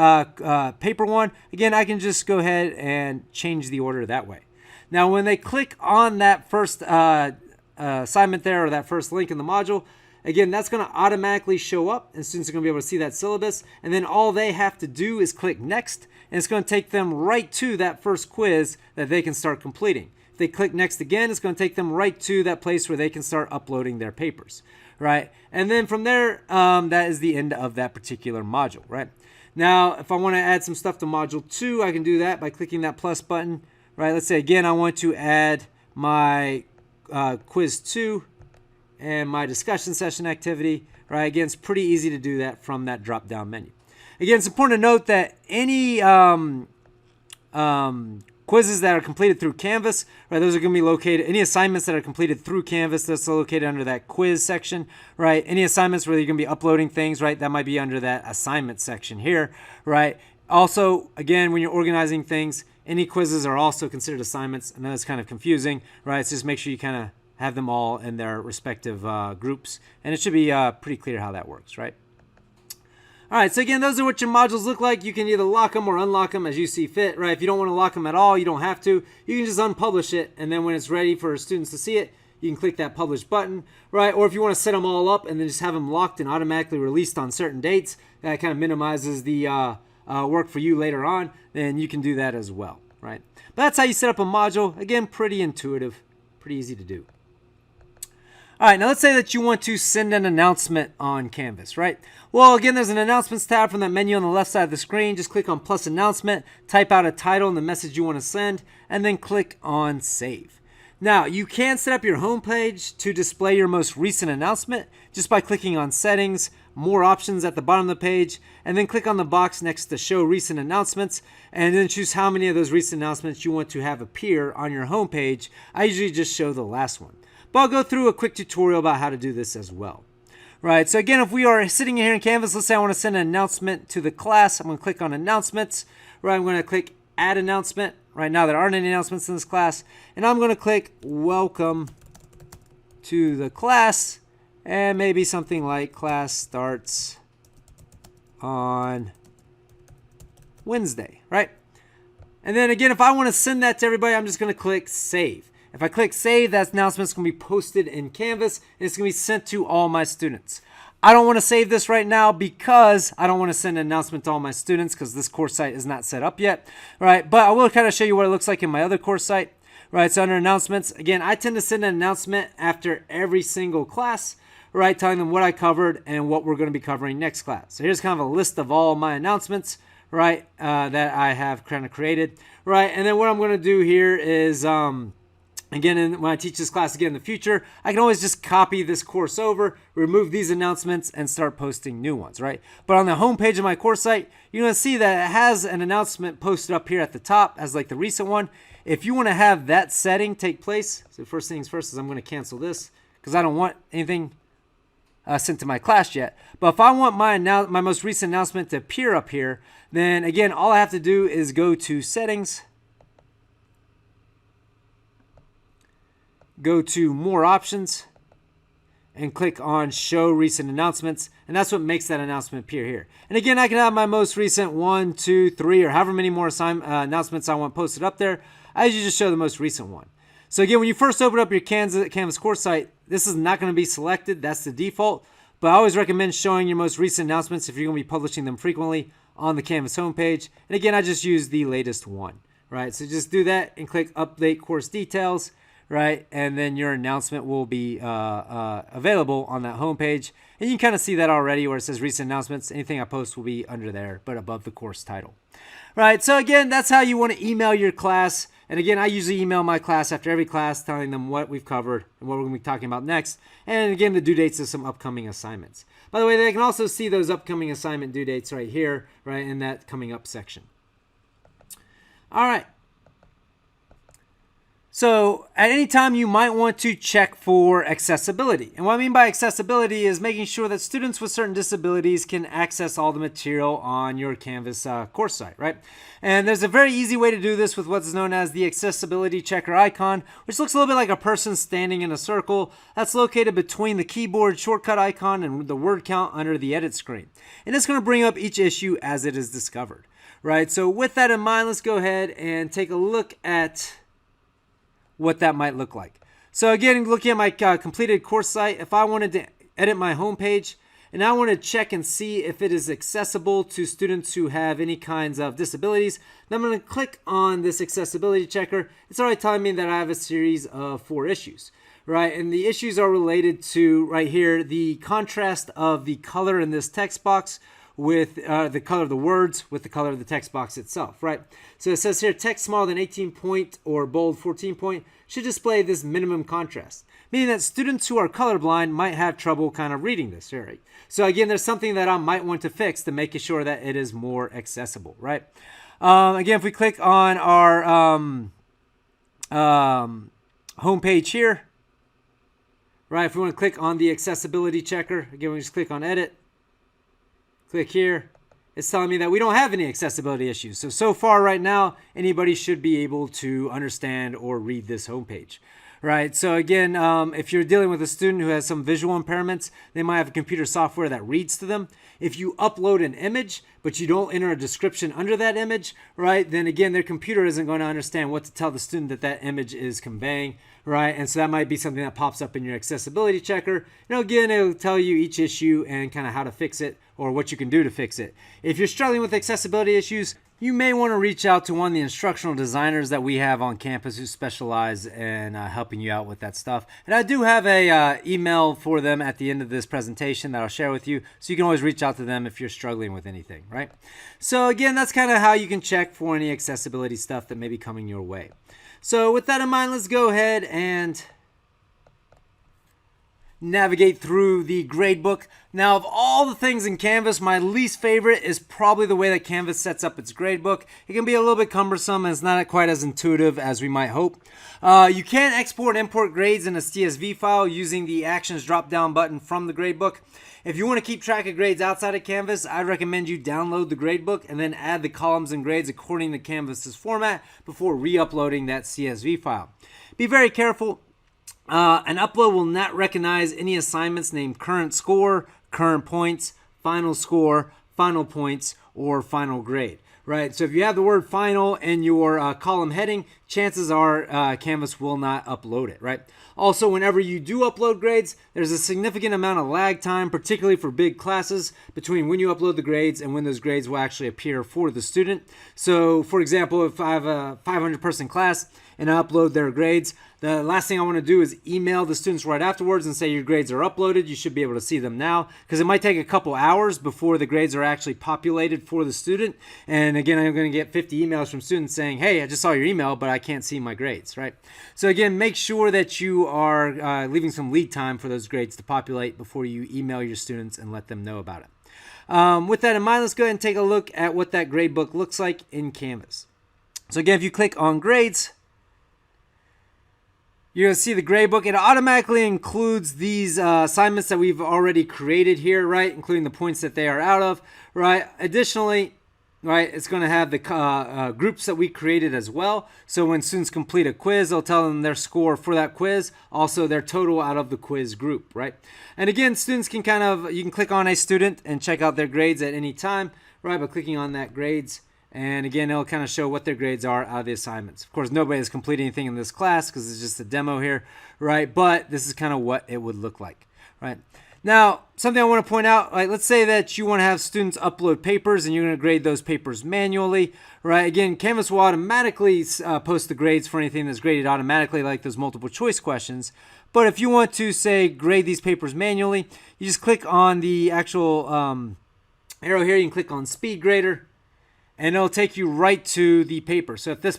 paper 1. Again, I can just go ahead and change the order that way. Now, when they click on that first assignment there, or that first link in the module, again, that's going to automatically show up, and students are going to be able to see that syllabus. And then all they have to do is click next, and it's going to take them right to that first quiz that they can start completing. If they click next again, it's going to take them right to that place where they can start uploading their papers, right? And then from there, that is the end of that particular module, right? Now, if I want to add some stuff to module 2, I can do that by clicking that plus button, right? Let's say, again, I want to add my quiz 2 and my discussion session activity, right? Again, it's pretty easy to do that from that drop-down menu. Again, it's important to note that any quizzes that are completed through Canvas, right? Those are going to be located, any assignments that are completed through Canvas, that's located under that quiz section, right? Any assignments where you're going to be uploading things, right? That might be under that assignment section here, right? Also, again, when you're organizing things, any quizzes are also considered assignments. I know it's kind of confusing, right? So just make sure you kind of have them all in their respective groups, and it should be pretty clear how that works, right? All right, so again, those are what your modules look like. You can either lock them or unlock them as you see fit, right? If you don't want to lock them at all, you don't have to. You can just unpublish it, and then when it's ready for students to see it, you can click that publish button, right? Or if you want to set them all up and then just have them locked and automatically released on certain dates, that kind of minimizes the work for you later on, then you can do that as well, right? But that's how you set up a module. Again, pretty intuitive, pretty easy to do. All right, now let's say that you want to send an announcement on Canvas, right? Well, again, there's an announcements tab from that menu on the left side of the screen. Just click on plus announcement, type out a title and the message you want to send, and then click on save. Now, you can set up your home page to display your most recent announcement just by clicking on settings, more options at the bottom of the page, and then click on the box next to show recent announcements, and then choose how many of those recent announcements you want to have appear on your home page. I usually just show the last one. But I'll go through a quick tutorial about how to do this as well. Right, so again, if we are sitting here in Canvas, let's say I want to send an announcement to the class. I'm going to click on announcements. Right, I'm going to click add announcement. Right now, there aren't any announcements in this class. And I'm going to click welcome to the class. And maybe something like class starts on Wednesday, right? And then again, if I want to send that to everybody, I'm just going to click save. If I click save, that announcement's going to be posted in Canvas, and it's going to be sent to all my students. I don't want to save this right now because I don't want to send an announcement to all my students because this course site is not set up yet, right? But I will kind of show you what it looks like in my other course site, right? So under announcements, again, I tend to send an announcement after every single class, right? Telling them what I covered and what we're going to be covering next class. So here's kind of a list of all my announcements, right? That I have kind of created, right? And then what I'm going to do here is, again, when I teach this class again in the future, I can always just copy this course over, remove these announcements, and start posting new ones, right? But on the home page of my course site, you're going to see that it has an announcement posted up here at the top as like the recent one. If you want to have that setting take place, so first things first is I'm going to cancel this because I don't want anything sent to my class yet. But if I want my most recent announcement to appear up here, then again, all I have to do is go to settings, go to more options, and click on show recent announcements, and that's what makes that announcement appear here. And again, I can have my most recent 1, 2, 3, or however many more announcements I want posted up there. I usually just show the most recent one. So again, when you first open up your Canvas course site, this is not going to be selected. That's the default. But I always recommend showing your most recent announcements if you're going to be publishing them frequently on the Canvas homepage. And again, I just use the latest one, right? So just do that and click update course details, right? And then your announcement will be available on that homepage. And you can kind of see that already where it says recent announcements. Anything I post will be under there, but above the course title. Right, so again, that's how you want to email your class. And again, I usually email my class after every class telling them what we've covered and what we're going to be talking about next. And again, the due dates of some upcoming assignments. By the way, they can also see those upcoming assignment due dates right here, right, in that coming up section. All right. So at any time, you might want to check for accessibility. And what I mean by accessibility is making sure that students with certain disabilities can access all the material on your Canvas course site, right? And there's a very easy way to do this with what's known as the accessibility checker icon, which looks a little bit like a person standing in a circle. That's located between the keyboard shortcut icon and the word count under the edit screen. And it's going to bring up each issue as it is discovered, right? So with that in mind, let's go ahead and take a look at what that might look like. So again, looking at my completed course site, if I wanted to edit my homepage and I want to check and see if it is accessible to students who have any kinds of disabilities, then I'm going to click on this accessibility checker. It's already telling me that I have a series of 4 issues, right? And the issues are related to, right here, the contrast of the color in this text box with the color of the words with the color of the text box itself, right? So it says here, text smaller than 18 point or bold 14 point should display this minimum contrast, meaning that students who are colorblind might have trouble kind of reading this, right? So again, there's something that I might want to fix to make sure that it is more accessible, right? Again, if we click on our home page here, right? If we want to click on the accessibility checker, again, we just click on edit. Click here. It's telling me that we don't have any accessibility issues. So far right now, anybody should be able to understand or read this homepage. right? So again, if you're dealing with a student who has some visual impairments, they might have a computer software that reads to them. If you upload an image, but you don't enter a description under that image, right, then again, their computer isn't going to understand what to tell the student that that image is conveying, right? And so that might be something that pops up in your accessibility checker. Again, it'll tell you each issue and kind of how to fix it or what you can do to fix it. If you're struggling with accessibility issues, you may want to reach out to one of the instructional designers that we have on campus who specialize in helping you out with that stuff. And I do have a email for them at the end of this presentation that I'll share with you, so you can always reach out to them if you're struggling with anything, right? So again, that's kind of how you can check for any accessibility stuff that may be coming your way. So with that in mind, let's go ahead and navigate through the gradebook. Now, of all the things in Canvas, my least favorite is probably the way that Canvas sets up its gradebook. It can be a little bit cumbersome and it's not quite as intuitive as we might hope. You can export and import grades in a CSV file using the Actions drop-down button from the gradebook. If you want to keep track of grades outside of Canvas, I'd recommend you download the gradebook and then add the columns and grades according to Canvas's format before re-uploading that CSV file. Be very careful. An upload will not recognize any assignments named current score, current points, final score, final points, or final grade, right? So if you have the word final in your column heading, chances are Canvas will not upload it, right? Also, whenever you do upload grades, there's a significant amount of lag time, particularly for big classes, between when you upload the grades and when those grades will actually appear for the student. So, for example, if I have a 500-person class and I upload their grades, the last thing I want to do is email the students right afterwards and say your grades are uploaded. You should be able to see them now, because it might take a couple hours before the grades are actually populated for the student. And again, I'm going to get 50 emails from students saying, hey, I just saw your email, but I can't see my grades, right? So again, make sure that you are leaving some lead time for those grades to populate before you email your students and let them know about it. With that in mind, let's go ahead and take a look at what that gradebook looks like in Canvas. So again, if you click on grades, you're going to see the gradebook. It automatically includes these assignments that we've already created here, right? Including the points that they are out of, right? Additionally, right, it's going to have the groups that we created as well. So when students complete a quiz, it'll tell them their score for that quiz, also their total out of the quiz group, right? And again, students can you can click on a student and check out their grades at any time, right, by clicking on that grades. And again, it'll kind of show what their grades are out of the assignments. Of course, nobody has completed anything in this class because it's just a demo here, right? But this is kind of what it would look like, right? Now, something I want to point out, like let's say that you want to have students upload papers and you're going to grade those papers manually, right? Again, Canvas will automatically post the grades for anything that's graded automatically, like those multiple choice questions. But if you want to, say, grade these papers manually, you just click on the actual arrow here. You can click on Speed Grader, and it'll take you right to the paper. So if the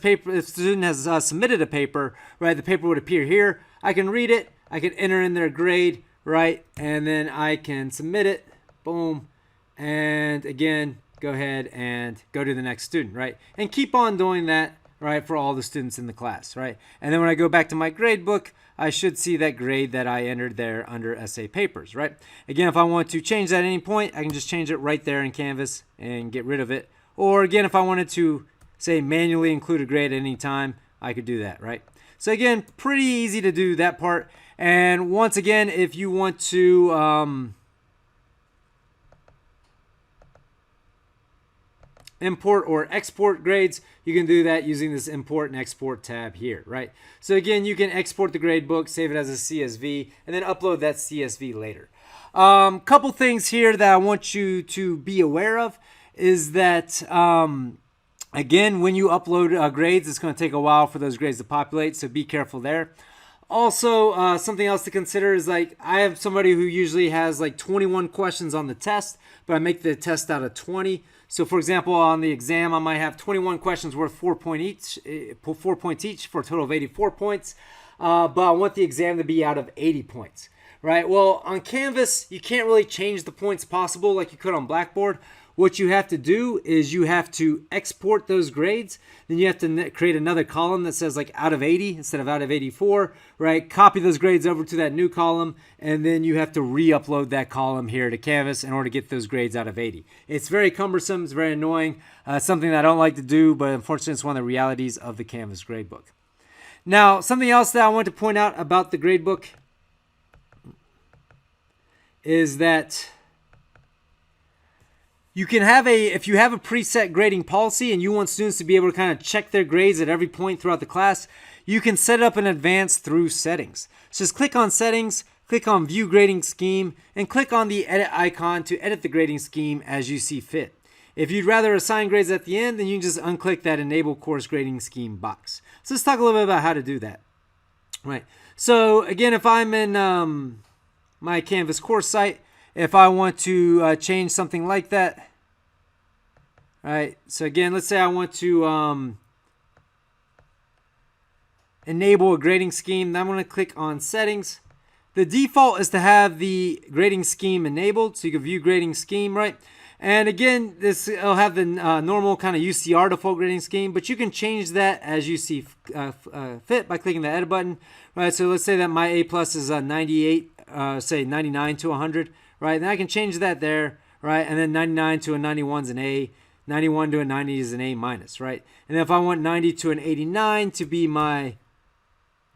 student has submitted a paper, right, the paper would appear here. I can read it, I can enter in their grade, right, and then I can submit it, boom, and again, go ahead and go to the next student, right, and keep on doing that, right, for all the students in the class, right, and then when I go back to my grade book, I should see that grade that I entered there under essay papers, right. Again, if I want to change that at any point, I can just change it right there in Canvas and get rid of it. Or again, if I wanted to, say, manually include a grade at any time, I could do that, right? So again, pretty easy to do that part. And once again, if you want to import or export grades, you can do that using this import and export tab here, right? So again, you can export the gradebook, save it as a CSV, and then upload that CSV later. Couple things here that I want you to be aware of is that, again, when you upload grades, it's going to take a while for those grades to populate, so be careful there. Also, something else to consider is, like, I have somebody who usually has like 21 questions on the test, but I make the test out of 20. So, for example, on the exam, I might have 21 questions worth 4 points each for a total of 84 points, but I want the exam to be out of 80 points, right? Well, on Canvas, you can't really change the points possible like you could on Blackboard. What you have to do is you have to export those grades. Then you have to create another column that says like out of 80 instead of out of 84, right? Copy those grades over to that new column, and then you have to re-upload that column here to Canvas in order to get those grades out of 80. It's very cumbersome. It's very annoying. Something that I don't like to do, but unfortunately it's one of the realities of the Canvas gradebook. Now, something else that I want to point out about the gradebook is that you can have if you have a preset grading policy and you want students to be able to kind of check their grades at every point throughout the class, you can set it up in advance through settings. So just click on settings, click on view grading scheme, and click on the edit icon to edit the grading scheme as you see fit. If you'd rather assign grades at the end, then you can just unclick that enable course grading scheme box. So let's talk a little bit about how to do that. Right. So again, if I'm in my Canvas course site, if I want to change something like that, right? So again, let's say I want to enable a grading scheme. Then I'm going to click on settings. The default is to have the grading scheme enabled, so you can view grading scheme, right? And again, this will have the normal kind of UCR default grading scheme, but you can change that as you see fit by clicking the edit button, right? So let's say that my A plus is 98, say 99 to 100, right? Then I can change that there, right? And then 99 to a 91 is an A, 91 to a 90 is an A minus, right? And if I want 90 to an 89 to be my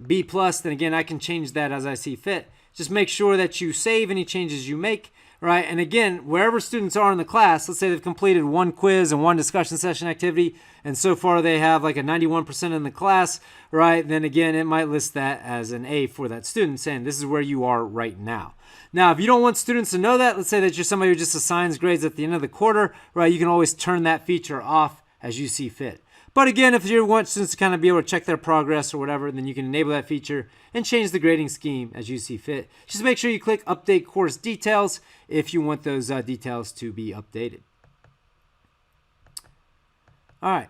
B plus, then again, I can change that as I see fit. Just make sure that you save any changes you make, right? And again, wherever students are in the class, let's say they've completed one quiz and one discussion session activity, and so far they have like a 91% in the class, right? Then again, it might list that as an A for that student, saying this is where you are right now. Now, if you don't want students to know that, let's say that you're somebody who just assigns grades at the end of the quarter, right? You can always turn that feature off as you see fit. But again, if you want students to kind of be able to check their progress or whatever, then you can enable that feature and change the grading scheme as you see fit. Just make sure you click Update Course Details if you want those details to be updated. All right,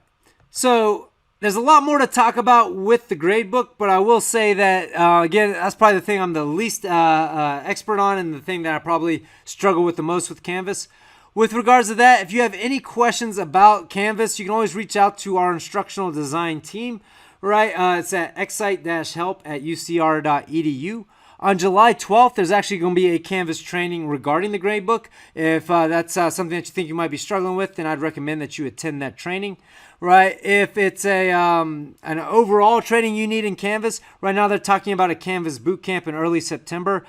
so there's a lot more to talk about with the gradebook, but I will say that, again, that's probably the thing I'm the least expert on and the thing that I probably struggle with the most with Canvas. With regards to that, if you have any questions about Canvas, you can always reach out to our instructional design team, right? It's at excite-help@ucr.edu. On July 12th, there's actually going to be a Canvas training regarding the gradebook. If that's something that you think you might be struggling with, then I'd recommend that you attend that training, right? If it's an overall training you need in Canvas, right now they're talking about a Canvas bootcamp in early September.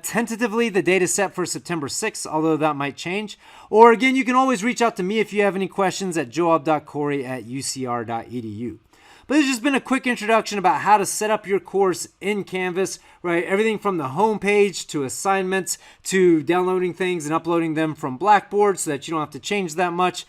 Tentatively, the date is set for September 6th, although that might change. Or again, you can always reach out to me if you have any questions at joab.corey@ucr.edu. But it's just been a quick introduction about how to set up your course in Canvas, right? Everything from the home page to assignments to downloading things and uploading them from Blackboard so that you don't have to change that much,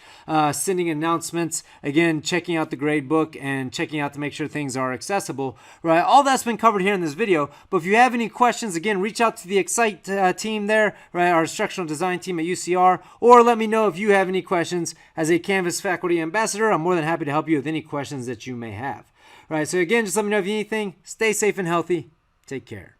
sending announcements, again, checking out the gradebook and checking out to make sure things are accessible, right? All that's been covered here in this video. But if you have any questions, again, reach out to the Excite team there, right? Our instructional design team at UCR, or let me know if you have any questions. As a Canvas faculty ambassador, I'm more than happy to help you with any questions that you may have. All right, so again, just let me know if you need anything. Stay safe and healthy. Take care.